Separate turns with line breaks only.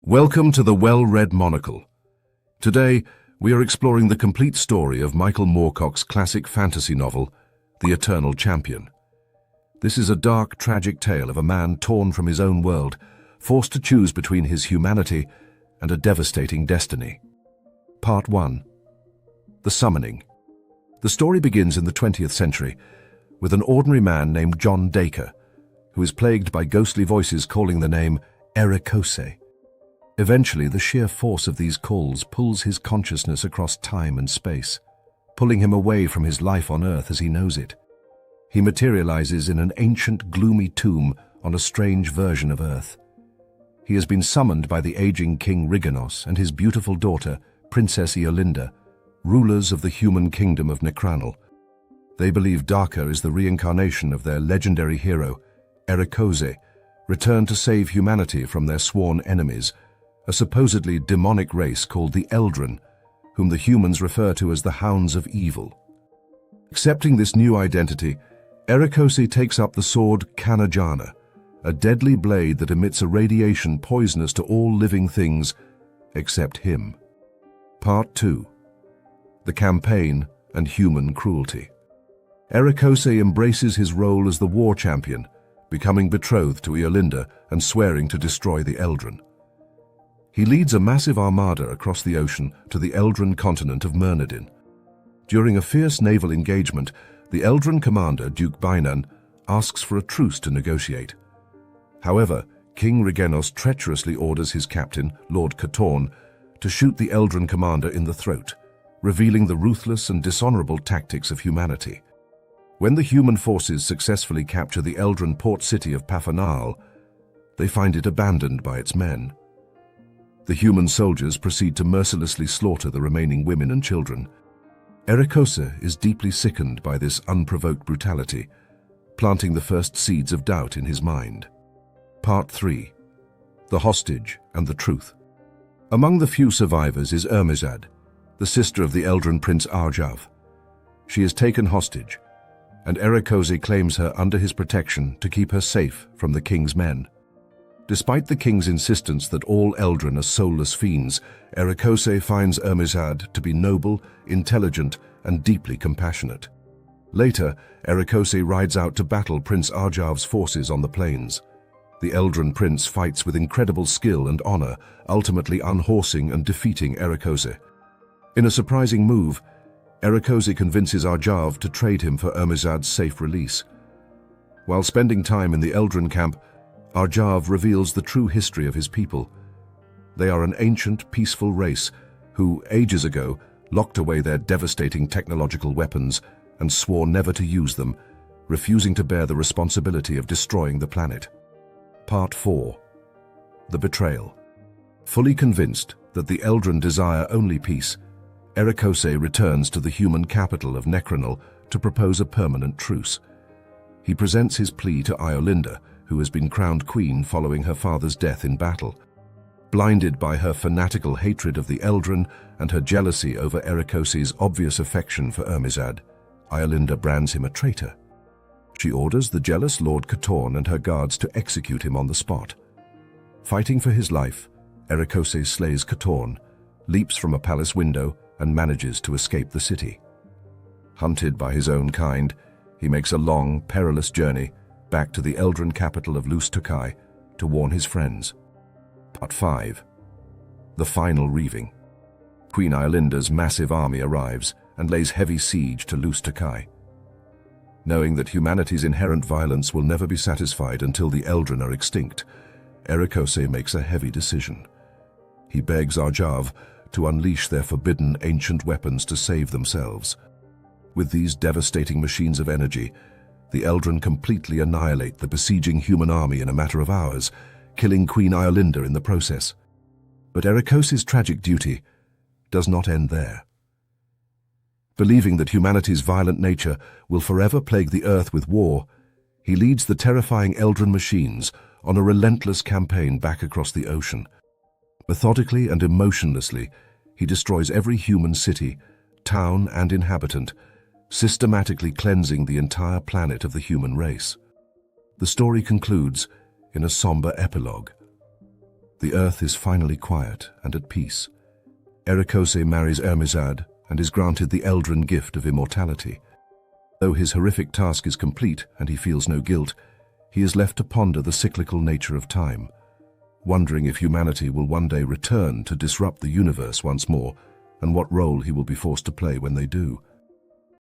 Welcome to the Well-Read Monocle. Today, we are exploring the complete story of Michael Moorcock's classic fantasy novel, The Eternal Champion. This is a dark, tragic tale of a man torn from his own world, forced to choose between his humanity and a devastating destiny. Part 1. The Summoning. The story begins in the 20th century, with an ordinary man named John Dacre, who is plagued by ghostly voices calling the name Erekosë. Eventually, the sheer force of these calls pulls his consciousness across time and space, pulling him away from his life on Earth as he knows it. He materializes in an ancient, gloomy tomb on a strange version of Earth. He has been summoned by the aging King Erekosë and his beautiful daughter, Princess Eolinda, rulers of the human kingdom of Necranal. They believe Dacre is the reincarnation of their legendary hero, Erekosë, returned to save humanity from their sworn enemies, a supposedly demonic race called the Eldren, whom the humans refer to as the Hounds of Evil. Accepting this new identity, Erekosë takes up the sword Kanajana, a deadly blade that emits a radiation poisonous to all living things except him. Part 2. The Campaign and Human Cruelty. Erekosë embraces his role as the war champion, becoming betrothed to Eolinda and swearing to destroy the Eldren. He leads a massive armada across the ocean to the Eldren continent of Myrnidin. During a fierce naval engagement, the Eldren commander, Duke Bainan, asks for a truce to negotiate. However, King Erekosë treacherously orders his captain, Lord Catorn, to shoot the Eldren commander in the throat, revealing the ruthless and dishonorable tactics of humanity. When the human forces successfully capture the Eldren port city of Pafanal, they find it abandoned by its men. The human soldiers proceed to mercilessly slaughter the remaining women and children. Erekosë is deeply sickened by this unprovoked brutality, planting the first seeds of doubt in his mind. Part 3. The Hostage and the Truth. Among the few survivors is Erekosë, the sister of the Eldren Prince Arjav. She is taken hostage, and Erekosë claims her under his protection to keep her safe from the king's men. Despite the king's insistence that all Eldren are soulless fiends, Erekosë finds Erekosë to be noble, intelligent, and deeply compassionate. Later, Erekosë rides out to battle Prince Arjav's forces on the plains. The Eldren prince fights with incredible skill and honor, ultimately unhorsing and defeating Erekosë. In a surprising move, Erekosë convinces Arjav to trade him for Erekosë's safe release. While spending time in the Eldren camp, Arjav reveals the true history of his people. They are an ancient, peaceful race who, ages ago, locked away their devastating technological weapons and swore never to use them, refusing to bear the responsibility of destroying the planet. Part 4. The Betrayal. Fully convinced that the Eldren desire only peace, Erekosë returns to the human capital of Necranal to propose a permanent truce. He presents his plea to Eolinda, who has been crowned queen following her father's death in battle. Blinded by her fanatical hatred of the Eldren and her jealousy over Erekosë's obvious affection for Erekosë, Eolinda brands him a traitor. She orders the jealous Lord Catorn and her guards to execute him on the spot. Fighting for his life, Erekosë slays Catorn, leaps from a palace window, and manages to escape the city. Hunted by his own kind, he makes a long, perilous journey back to the Eldren capital of Lus-Tokai to warn his friends. Part 5. The Final Reaving. Queen Eolinda's massive army arrives and lays heavy siege to Lus-Tokai. Knowing that humanity's inherent violence will never be satisfied until the Eldren are extinct, Erekosë makes a heavy decision. He begs Arjav to unleash their forbidden ancient weapons to save themselves. With these devastating machines of energy, the Eldren completely annihilate the besieging human army in a matter of hours, killing Queen Eolinda in the process. But Erekosë's tragic duty does not end there. Believing that humanity's violent nature will forever plague the Earth with war, he leads the terrifying Eldren machines on a relentless campaign back across the ocean. Methodically and emotionlessly, he destroys every human city, town, and inhabitant, systematically cleansing the entire planet of the human race. The story concludes in a somber epilogue. The earth is finally quiet and at peace. Erekosë marries Ermizad and is granted the Eldrin gift of immortality. Though his horrific task is complete and he feels no guilt, he is left to ponder the cyclical nature of time, wondering if humanity will one day return to disrupt the universe once more and what role he will be forced to play when they do.